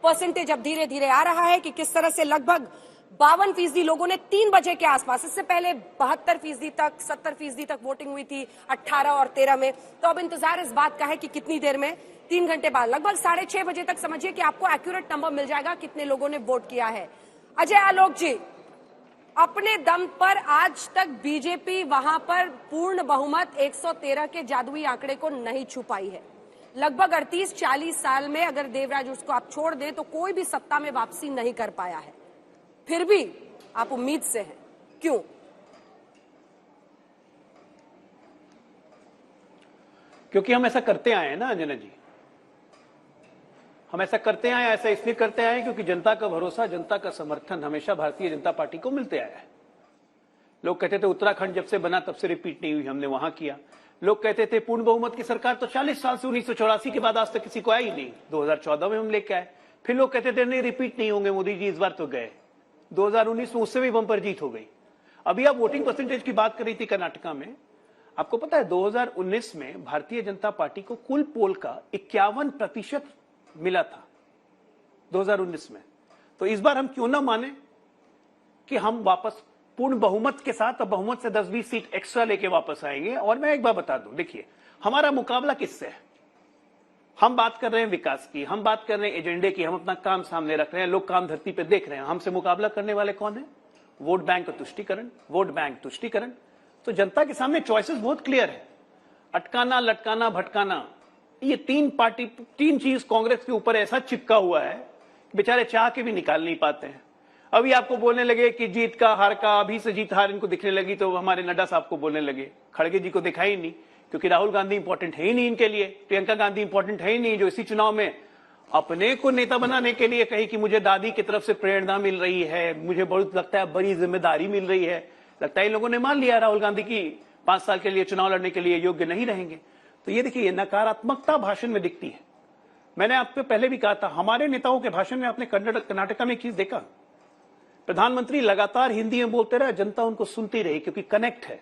Percentage अब धीरे धीरे आ रहा है कि किस तरह से लगभग 52% लोगों ने 3 बजे के आसपास, इससे पहले 72% तक 70% तक वोटिंग हुई थी 18 और 13 में। तो अब इंतजार इस बात का है कि कितनी देर में, 3 घंटे बाद लगभग 6:30 बजे तक समझिए कि आपको एक्यूरेट नंबर मिल जाएगा कितने लोगों ने वोट किया है। अजय आलोक जी, अपने दम पर आज तक बीजेपी वहां पर पूर्ण बहुमत 113 के जादुई आंकड़े को नहीं छू पाई है। लगभग 38-40 साल में अगर देवराज उसको आप छोड़ दें तो कोई भी सत्ता में वापसी नहीं कर पाया है। फिर भी आप उम्मीद से हैं, क्यों? क्योंकि हम ऐसा करते आए हैं ना अंजना जी, हम ऐसा करते आए, ऐसा इसलिए करते आए क्योंकि जनता का भरोसा, जनता का समर्थन हमेशा भारतीय जनता पार्टी को मिलते आया है। लोग कहते थे उत्तराखंड जब से बना तब से रिपीट नहीं हुई, हमने वहां किया। लोग कहते थे पूर्ण बहुमत की सरकार तो 40 साल से 1984 के बाद आज तक किसी को आई नहीं, 2014 में हम लेके आए। फिर लोग कहते थे नहीं रिपीट नहीं होंगे मोदी जी, इस बार तो गए। 2019 में उससे भी बम्पर जीत हो गई। अभी आप वोटिंग परसेंटेज की बात कर रही थी कर्नाटका में, आपको पता है 2019 में भारतीय जनता पार्टी को कुल पोल का 51% मिला था 2019 में। तो इस बार हम क्यों ना माने कि हम वापस पूर्ण बहुमत के साथ, अब बहुमत से 10-20 सीट एक्स्ट्रा लेके वापस आएंगे। और मैं एक बार बता दूं, देखिए हमारा मुकाबला किससे है? हम बात कर रहे हैं विकास की, हम बात कर रहे हैं एजेंडे की, हम अपना काम सामने रख रहे हैं, लोग काम धरती पे देख रहे हैं। हमसे मुकाबला करने वाले कौन है? वोट बैंक तुष्टीकरण, वोट बैंक तुष्टीकरण। तो जनता के सामने चॉइसेस बहुत क्लियर है, अटकाना, लटकाना, भटकाना। ये तीन चीज कांग्रेस के ऊपर ऐसा चिपका हुआ है कि बेचारे चाह के भी निकाल नहीं पाते हैं। अभी आपको बोलने लगे कि जीत का हार का, अभी से जीत हार इनको दिखने लगी तो हमारे नड्डा साहब को बोलने लगे, खड़गे जी को दिखा ही नहीं, क्योंकि राहुल गांधी इंपॉर्टेंट है ही नहीं इनके लिए, प्रियंका गांधी इंपॉर्टेंट है ही नहीं, जो इसी चुनाव में अपने को नेता बनाने के लिए कही कि मुझे दादी की तरफ से प्रेरणा मिल रही है, मुझे बहुत लगता है बड़ी जिम्मेदारी मिल रही है। लगता है इन लोगों ने मान लिया राहुल गांधी की 5 साल के लिए चुनाव लड़ने के लिए योग्य नहीं रहेंगे। तो ये देखिए, नकारात्मकता भाषण में दिखती है। मैंने आपको पहले भी कहा था, हमारे नेताओं के भाषण में आपने कर्नाटका में चीज देखा, प्रधानमंत्री लगातार हिंदी में बोलते रहे, जनता उनको सुनती रही, क्योंकि कनेक्ट है।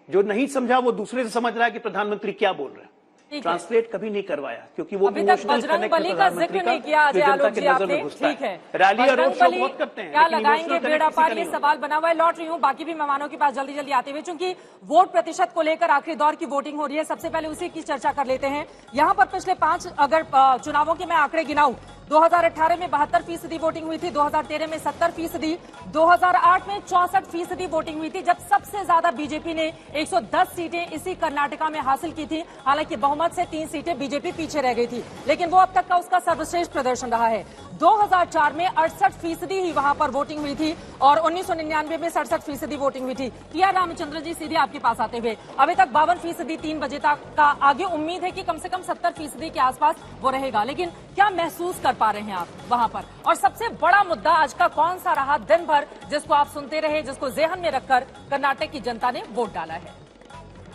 जो नहीं समझा वो दूसरे से समझ रहा है कि प्रधानमंत्री क्या बोल रहे हैं। ट्रांसलेट कभी नहीं करवाया, क्योंकि वो अभी तक बजरंग बली का जिक्र नहीं किया अजय आलोक जी आपने। ठीक है, रैली और रोड शो बहुत करते हैं, क्या लगाएंगे बेड़ा पार, ये सवाल बना हुआ है। लौट रही हूँ बाकी भी मेहमानों के पास जल्दी जल्दी आते हुए, चूंकि वोट प्रतिशत को लेकर आखिरी दौर की वोटिंग हो रही है, सबसे पहले उसी की चर्चा कर लेते हैं। यहाँ पर पिछले 5 अगर चुनावों के मैं आंकड़े गिनाऊं, 2018 में 72% वोटिंग हुई थी, 2013 में 70%, 2008 में 64% वोटिंग हुई थी, जब सबसे ज्यादा बीजेपी ने 110 सीटें इसी कर्नाटका में हासिल की थी। हालांकि बहुमत से 3 सीटें बीजेपी पीछे रह गई थी, लेकिन वो अब तक का उसका सर्वश्रेष्ठ प्रदर्शन रहा है। 2004 में 68% ही वहां पर वोटिंग हुई थी और 1999 में 67% वोटिंग हुई थी। टी.आर. रामचंद्रन जी, सीधे आपके पास आते हुए, अभी तक 52% 3 बजे तक का, आगे उम्मीद है कि कम से कम 70% के आसपास वो रहेगा, लेकिन क्या महसूस कर पा रहे हैं आप वहां पर? और सबसे बड़ा मुद्दा आज का कौन सा रहा दिन भर, जिसको आप सुनते रहे, जिसको जेहन में रखकर कर्नाटक की जनता ने वोट डाला है?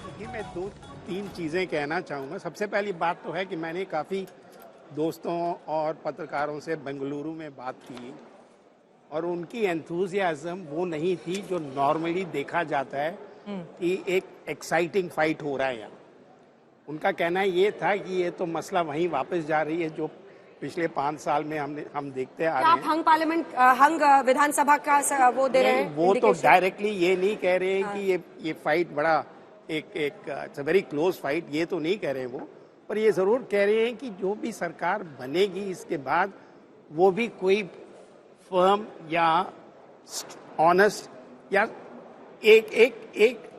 देखिए, मैं 2-3 चीजें कहना चाहूंगा। सबसे पहली बात तो है कि मैंने काफी दोस्तों और पत्रकारों से बेंगलुरु में बात की और उनकी एंथुजियाज्म वो नहीं थी जो नॉर्मली देखा जाता है कि एक एक्साइटिंग फाइट हो रहा है यहाँ। उनका कहना ये था कि ये तो मसला वहीं वापस जा रही है जो पिछले 5 साल में हम देखते आ रहे हैं। आप हंग विधानसभा का वो दे रहे हैं? वो तो डायरेक्टली ये नहीं कह रहे हैं कि ये फाइट बड़ा एक वेरी क्लोज फाइट, ये तो नहीं कह रहे हैं वो, पर ये जरूर कह रहे हैं कि जो भी सरकार बनेगी इसके बाद वो भी कोई फर्म या ऑनेस्ट या एक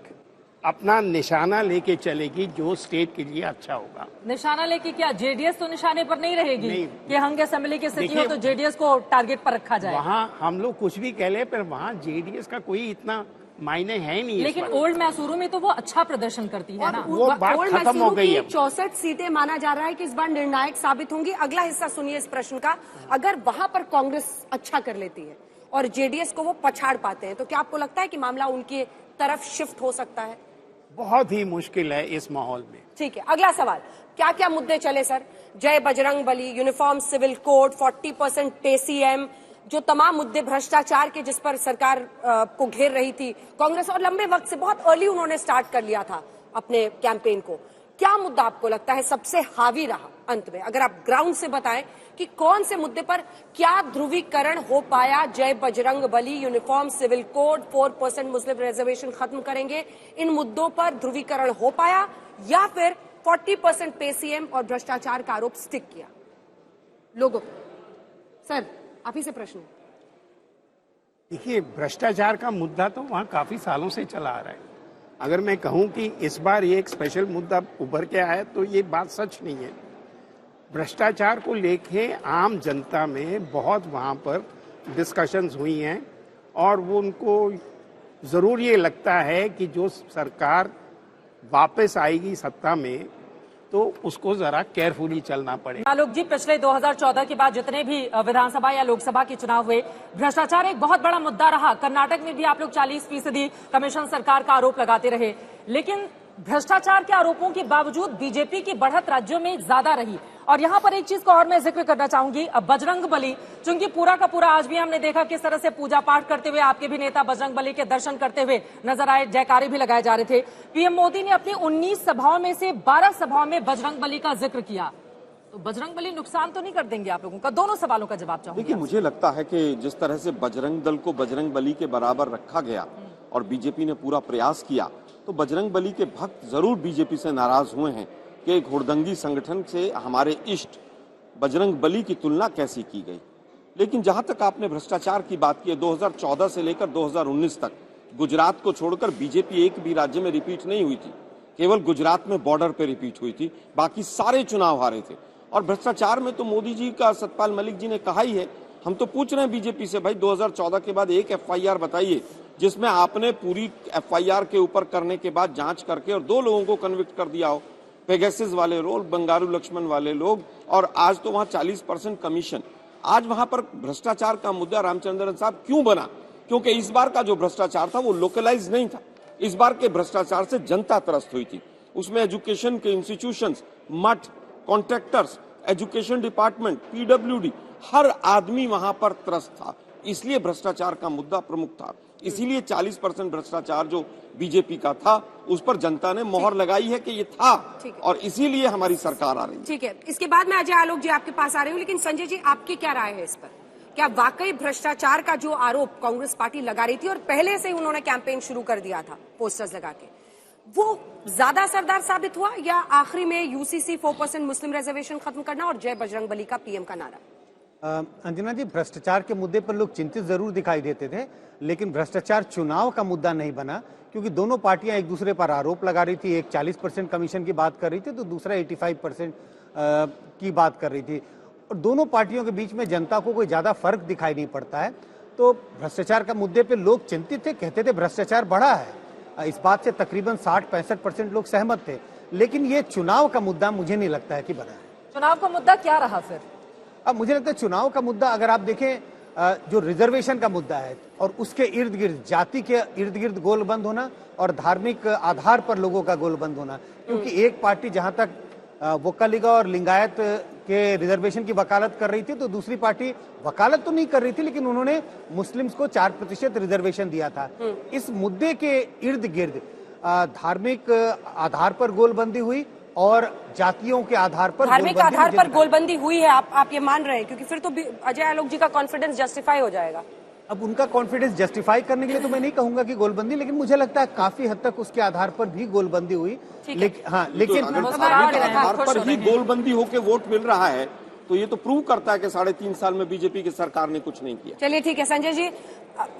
अपना निशाना लेके चलेगी जो स्टेट के लिए अच्छा होगा। निशाना लेके क्या? जेडीएस तो निशाने पर नहीं रहेगी कि हंग असेंबली की स्थिति हो तो जेडीएस को टारगेट पर रखा जाए। वहाँ हम लोग कुछ भी कह ले, पर वहाँ जेडीएस का कोई इतना मायने है नहीं। लेकिन ओल्ड मैसूरू में तो वो अच्छा प्रदर्शन करती है ना। वो बात खत्म हो गई है। 64 सीटें माना जा रहा है कि इस बार निर्णायक साबित होंगी। अगला हिस्सा सुनिए इस प्रश्न का, अगर वहां पर कांग्रेस अच्छा कर लेती है और जेडीएस को वो पछाड़ पाते हैं, तो क्या आपको लगता है कि मामला उनकी तरफ शिफ्ट हो सकता है? बहुत ही मुश्किल है इस माहौल में। ठीक है, अगला सवाल, क्या क्या मुद्दे चले सर? जय Bajrang Bali, uniform civil code, 40% पेसीएम, जो तमाम मुद्दे भ्रष्टाचार के जिस पर सरकार को घेर रही थी कांग्रेस, और लंबे वक्त से बहुत अर्ली उन्होंने स्टार्ट कर लिया था अपने कैंपेन को। क्या मुद्दा आपको लगता है सबसे हावी रहा अंत में, अगर आप ग्राउंड से बताएं कि कौन से मुद्दे पर क्या ध्रुवीकरण हो पाया? जय Bajrang Bali, uniform civil code, 4% मुस्लिम रिजर्वेशन खत्म करेंगे, इन मुद्दों पर ध्रुवीकरण हो पाया या फिर 40% पे सीएम और भ्रष्टाचार का आरोप स्टिक किया लोगों को? सर, आप ही से प्रश्न। देखिए, भ्रष्टाचार का मुद्दा तो वहाँ काफी सालों से चला आ रहा है। अगर मैं कहूँ कि इस बार ये एक स्पेशल मुद्दा उभर के आया तो ये बात सच नहीं है। भ्रष्टाचार को लेके आम जनता में बहुत वहाँ पर डिस्कशंस हुई हैं और वो उनको जरूर ये लगता है कि जो सरकार वापस आएगी सत्ता में तो उसको जरा केयरफुली चलना पड़ेगा। आलोक जी, पिछले 2014 के बाद जितने भी विधानसभा या लोकसभा के चुनाव हुए, भ्रष्टाचार एक बहुत बड़ा मुद्दा रहा। कर्नाटक में भी आप लोग 40% कमीशन सरकार का आरोप लगाते रहे, लेकिन भ्रष्टाचार के आरोपों के बावजूद बीजेपी की बढ़त राज्यों में ज्यादा रही। और यहाँ पर एक चीज को और मैं जिक्र करना चाहूंगी, बजरंग बली, चूंकि पूरा का पूरा आज भी हमने देखा किस तरह से पूजा पाठ करते हुए आपके भी नेता बजरंग बली के दर्शन करते हुए नजर आए, जयकारे भी लगाए जा रहे थे। पीएम मोदी ने अपनी 19 सभाओं में से 12 सभाओं में बजरंग बली का जिक्र किया, तो बजरंग बली नुकसान तो नहीं कर देंगे आप लोगों का? दोनों सवालों का जवाब चाहूंगी। देखिए, मुझे लगता है कि जिस तरह से बजरंग दल को बजरंग बली के बराबर रखा गया और बीजेपी ने पूरा प्रयास किया, तो बजरंग बली के भक्त जरूर बीजेपी से नाराज हुए हैं कि एक हुड़दंगी संगठन से हमारे इष्ट बजरंग बली की तुलना कैसी की गई। लेकिन जहां तक आपने भ्रष्टाचार की बात की है, 2014 से लेकर 2019 तक गुजरात को छोड़कर बीजेपी एक भी राज्य में रिपीट नहीं हुई थी। केवल गुजरात में बॉर्डर पे रिपीट हुई थी, बाकी सारे चुनाव हारे थे। और भ्रष्टाचार में तो मोदी जी का, सतपाल मलिक जी ने कहा ही है। हम तो पूछ रहे हैं बीजेपी से, भाई 2014 के बाद एक FIR बताइए जिसमें आपने पूरी FIR के ऊपर करने के बाद जांच करके और 2 लोगों को कन्विक्ट कर दिया हो, पेगासस वाले लोग, बंगारू लक्ष्मण वाले लोग, और आज तो वहां 40% कमीशन। आज वहां पर भ्रष्टाचार का मुद्दा रामचंद्रन साहब क्यों बना? क्योंकि इस बार का जो भ्रष्टाचार था वो लोकलाइज नहीं था। इस बार के भ्रष्टाचार से जनता त्रस्त हुई थी। उसमें एजुकेशन के इंस्टीट्यूशंस, मठ, कॉन्ट्रैक्टर्स, एजुकेशन डिपार्टमेंट, PWD, हर आदमी वहां पर त्रस्त था। इसलिए भ्रष्टाचार का मुद्दा प्रमुख था। इसीलिए 40% भ्रष्टाचार जो बीजेपी का था उस पर जनता ने मोहर लगाई है कि ये था, और इसीलिए हमारी सरकार आ रही है। ठीक है, इसके बाद मैं अजय आलोक जी आपके पास आ रही हूँ, लेकिन संजय जी आपकी क्या राय है इस पर? क्या वाकई भ्रष्टाचार का जो आरोप कांग्रेस पार्टी लगा रही थी और पहले से ही उन्होंने कैंपेन शुरू कर दिया था पोस्टर्स लगा के, वो ज्यादा असरदार साबित हुआ, या आखिरी में UCC 4% मुस्लिम रिजर्वेशन खत्म करना और जय बजरंग बली का PM का नारा? अंजना जी, भ्रष्टाचार के मुद्दे पर लोग चिंतित जरूर दिखाई देते थे, लेकिन भ्रष्टाचार चुनाव का मुद्दा नहीं बना, क्योंकि दोनों पार्टियां एक दूसरे पर आरोप लगा रही थी। एक 40% कमीशन की बात कर रही थी तो दूसरा 85% की बात कर रही थी, और दोनों पार्टियों के बीच में जनता को कोई ज्यादा फर्क दिखाई नहीं पड़ता है। तो भ्रष्टाचार का मुद्दे पर लोग चिंतित थे, कहते थे भ्रष्टाचार बढ़ा है। इस बात से तकरीबन 60-65% लोग सहमत थे, लेकिन ये चुनाव का मुद्दा मुझे नहीं लगता है कि बढ़ा है। चुनाव का मुद्दा क्या रहा फिर? अब मुझे लगता है चुनाव का मुद्दा, अगर आप देखें, जो रिजर्वेशन का मुद्दा है और उसके इर्द गिर्द, जाति के इर्द गिर्द गोलबंद होना और धार्मिक आधार पर लोगों का गोलबंद होना, क्योंकि एक पार्टी जहां तक वोक्का और लिंगायत के रिजर्वेशन की वकालत कर रही थी, तो दूसरी पार्टी वकालत तो नहीं कर रही थी, लेकिन उन्होंने मुस्लिम्स को 4% रिजर्वेशन दिया था। इस मुद्दे के इर्द गिर्द धार्मिक आधार पर गोलबंदी हुई और जातियों के आधार पर, धार्मिक आधार पर गोलबंदी हुई है, आप ये मान रहे हैं? क्योंकि फिर तो अजय आलोक जी का कॉन्फिडेंस जस्टिफाई हो जाएगा। अब उनका कॉन्फिडेंस जस्टिफाई करने के लिए तो मैं नहीं कहूंगा कि गोलबंदी, लेकिन मुझे लगता है काफी हद तक उसके आधार पर भी गोलबंदी हुई। लेकिन आधार पर ही गोलबंदी होकर वोट मिल रहा है, तो ये तो प्रूव करता है कि 3.5 साल में बीजेपी की सरकार ने कुछ नहीं किया। चलिए ठीक है संजय जी,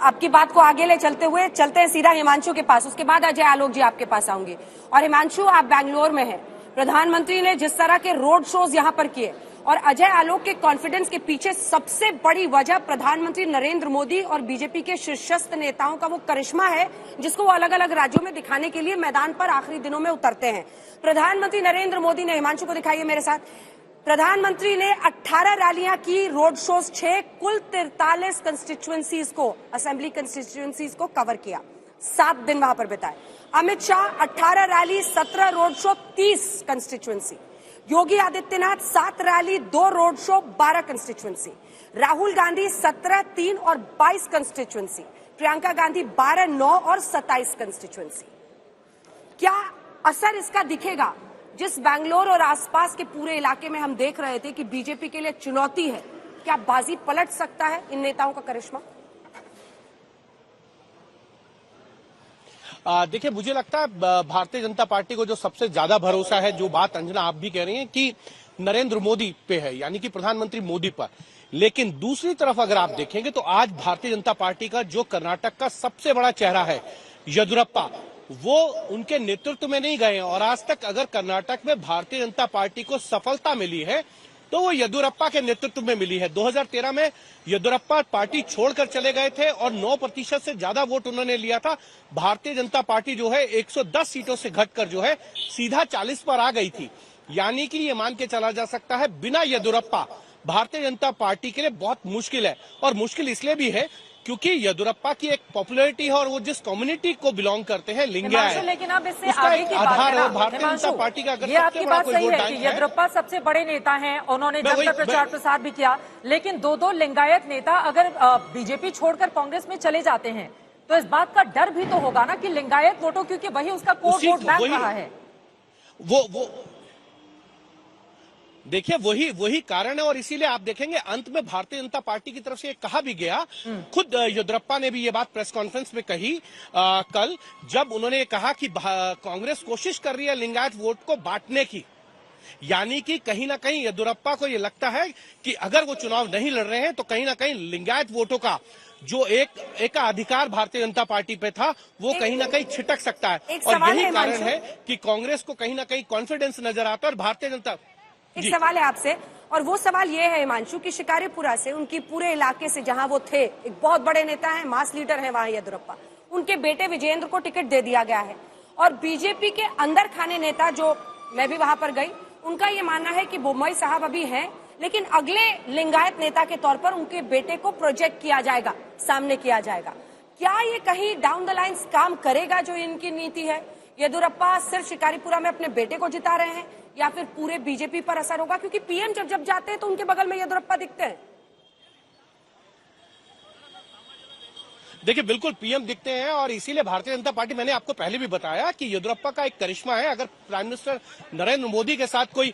आपकी बात को आगे ले चलते हुए चलते हैं सीधा हिमांशु के पास, उसके बाद अजय आलोक जी आपके पास आऊंगी। और हिमांशु, आप बैंगलोर में हैं, प्रधानमंत्री ने जिस तरह के रोड शोज यहां पर किए, और अजय आलोक के कॉन्फिडेंस के पीछे सबसे बड़ी वजह प्रधानमंत्री नरेंद्र मोदी और बीजेपी के शीर्षस्थ नेताओं का वो करिश्मा है, जिसको वो अलग अलग राज्यों में दिखाने के लिए मैदान पर आखिरी दिनों में उतरते हैं। प्रधानमंत्री नरेंद्र मोदी ने, हिमांशु को दिखाइए मेरे साथ, प्रधानमंत्री ने 18 रैलियां की, रोड शोज 6, कुल 43 कंस्टिट्यूएंसीज को, असेंबली कंस्टिट्यूएंसीज को कवर किया, 7 दिन वहां पर बिताए। Amit Shah 18 rally, 17 road show, 30 constituency. Yogi Adityanath 7 rally, 2 road show, 12 constituency. Rahul Gandhi 17, 3 और 22 कंस्टिट्यूएंसी। प्रियंका गांधी 12, 9 और 27 कंस्टिट्यूएंसी। क्या असर इसका दिखेगा जिस बैंगलोर और आसपास के पूरे इलाके में हम देख रहे थे कि बीजेपी के लिए चुनौती है, क्या बाजी पलट सकता है इन नेताओं का करिश्मा? देखिए, मुझे लगता है भारतीय जनता पार्टी को जो सबसे ज्यादा भरोसा है, जो बात अंजना आप भी कह रही हैं कि नरेंद्र मोदी पे है, यानी कि प्रधानमंत्री मोदी पर। लेकिन दूसरी तरफ अगर आप देखेंगे तो आज भारतीय जनता पार्टी का जो कर्नाटक का सबसे बड़ा चेहरा है येदियुरप्पा, वो उनके नेतृत्व में नहीं गए हैं। और आज तक अगर कर्नाटक में भारतीय जनता पार्टी को सफलता मिली है तो वो येदियुरप्पा के नेतृत्व में मिली है। 2013 में येदियुरप्पा पार्टी छोड़कर चले गए थे और 9% से ज्यादा वोट उन्होंने लिया था। भारतीय जनता पार्टी जो है 110 सीटों से घटकर जो है सीधा 40 पर आ गई थी। यानी कि ये मान के चला जा सकता है बिना येदियुरप्पा भारतीय जनता पार्टी के लिए बहुत मुश्किल है। और मुश्किल इसलिए भी है क्योंकि येदियुरप्पा की एक पॉपुलैरिटी है और वो जिस कम्युनिटी को बिलोंग करते हैं लिंगायत, लेकिन अब इससे उसका आगे एक की बात आधार है है। ना, भारतीय जनता पार्टी का अगर ये आपकी सबसे बड़ा बात कोई सही वोट है बैंक कि है, येदियुरप्पा सबसे बड़े नेता हैं, उन्होंने मैं वही- जमकर प्रचार प्रसार भी किया। लेकिन दो लिंगायत नेता अगर बीजेपी छोड़कर कांग्रेस में चले जाते हैं तो इस बात का डर भी तो होगा ना कि लिंगायत वोटों, क्योंकि वही उसका कोर वोट बैंक रहा है। वो देखिए वही कारण है। और इसीलिए आप देखेंगे अंत में भारतीय जनता पार्टी की तरफ से कहा भी गया, खुद येदियुरप्पा ने भी ये बात प्रेस कॉन्फ्रेंस में कही कल, जब उन्होंने कहा कि कांग्रेस कोशिश कर रही है लिंगायत वोट को बांटने की। यानी कि कहीं ना कहीं येदियुरप्पा को ये लगता है कि अगर वो चुनाव नहीं लड़ रहे हैं तो कहीं ना कहीं लिंगायत वोटों का जो एक अधिकार भारतीय जनता पार्टी पे था वो कहीं ना कहीं छिटक सकता है। और यही कारण है कि कांग्रेस को कहीं ना कहीं कॉन्फिडेंस नजर आता है। और भारतीय जनता एक सवाल है आपसे, और वो सवाल ये है हिमांशु कि शिकारीपुरा से, उनकी पूरे इलाके से जहां वो थे, एक बहुत बड़े नेता हैं, मास लीडर हैं वहां येदियुरप्पा, उनके बेटे विजेंद्र को टिकट दे दिया गया है। और बीजेपी के अंदर खाने नेता, जो मैं भी वहां पर गई, उनका ये मानना है कि बोम्मई साहब अभी हैं, लेकिन अगले लिंगायत नेता के तौर पर उनके बेटे को प्रोजेक्ट किया जाएगा, सामने किया जाएगा। क्या ये कहीं डाउन द लाइन काम करेगा जो इनकी नीति है? येदियुरप्पा सिर्फ शिकारीपुरा में अपने बेटे को जिता रहे हैं या फिर पूरे बीजेपी पर असर होगा? क्योंकि पीएम जब जाते हैं तो उनके बगल में येदियुरप्पा दिखते हैं। देखिए, बिल्कुल पीएम दिखते हैं। और इसीलिए भारतीय जनता पार्टी, मैंने आपको पहले भी बताया कि येदियुरप्पा का एक करिश्मा है। अगर प्राइम मिनिस्टर नरेंद्र मोदी के साथ कोई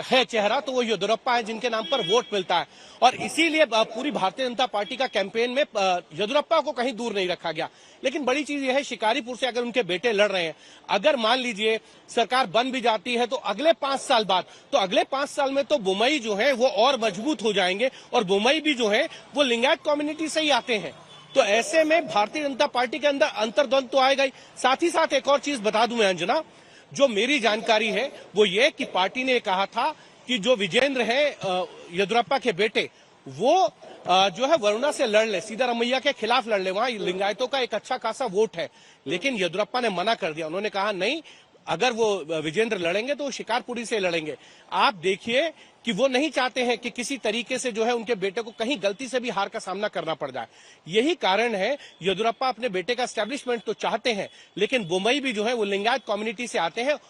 है चेहरा तो वो येदियुरप्पा है, जिनके नाम पर वोट मिलता है। और इसीलिए पूरी भारतीय जनता पार्टी का कैंपेन में येदियुरप्पा को कहीं दूर नहीं रखा गया। लेकिन बड़ी चीज यह है, शिकारीपुर से अगर उनके बेटे लड़ रहे हैं, अगर मान लीजिए सरकार बन भी जाती है तो अगले 5 साल बाद, तो अगले 5 साल में तो बोम्मई जो है वो और मजबूत हो जाएंगे। और बोम्मई भी जो है वो लिंगायत कम्युनिटी से ही आते हैं। तो ऐसे में भारतीय जनता पार्टी के अंदर अंतर्द्वंद तो आएगा ही। साथ ही साथ एक और चीज बता दूं मैं अंजना, जो मेरी जानकारी है वो ये कि पार्टी ने कहा था कि जो विजेंद्र है येदियुरप्पा के बेटे, वो जो है वरुणा से लड़ ले, सीधा रमैया के खिलाफ लड़ ले, वहां लिंगायतों का एक अच्छा खासा वोट है। लेकिन येदियुरप्पा ने मना कर दिया। उन्होंने कहा नहीं, अगर वो विजेंद्र लड़ेंगे तो वो शिकारपुरी से लड़ेंगे। आप देखिए कि वो नहीं चाहते हैं कि किसी तरीके से जो है उनके बेटे को कहीं गलती से भी हार का सामना करना पड़ जाए। यही कारण है, येदियुरप्पा अपने बेटे का एस्टैब्लिशमेंट तो चाहते हैं, लेकिन बोम्मई भी जो है वो लिंगायत कम्युनिटी से आते हैं